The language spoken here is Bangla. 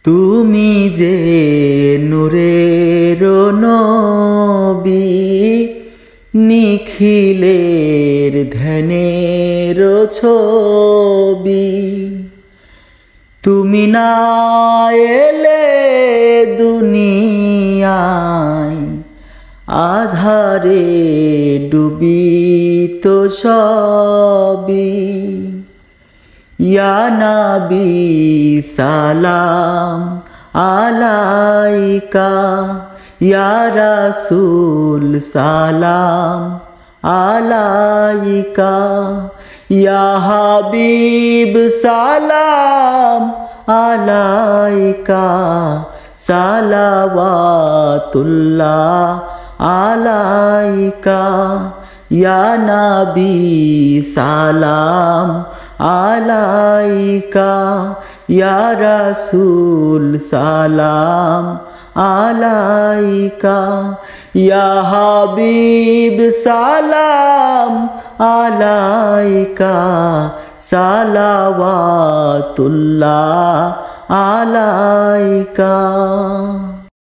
তুমি যে নূরের নবী, নিখিলের ধ্যানের ছবি। তুমি না এলে দুনিয়ায়, আধারে ডুবিত সবই। ইয়া নবী সালাম আলাইকা, ইয়া রাসূল সালাম আলাইকা, ইয়া হাবিব সালাম আলাইকা, সালাওয়াতুল্লাহ আলাইকা। ইয়া নবী সালাম আলাইকা, ইয়া রাসূল সালাম আলাইকা, ইয়া হাবিব সালাম আলাইকা, সালাওয়াতুল্লাহ আলাইকা।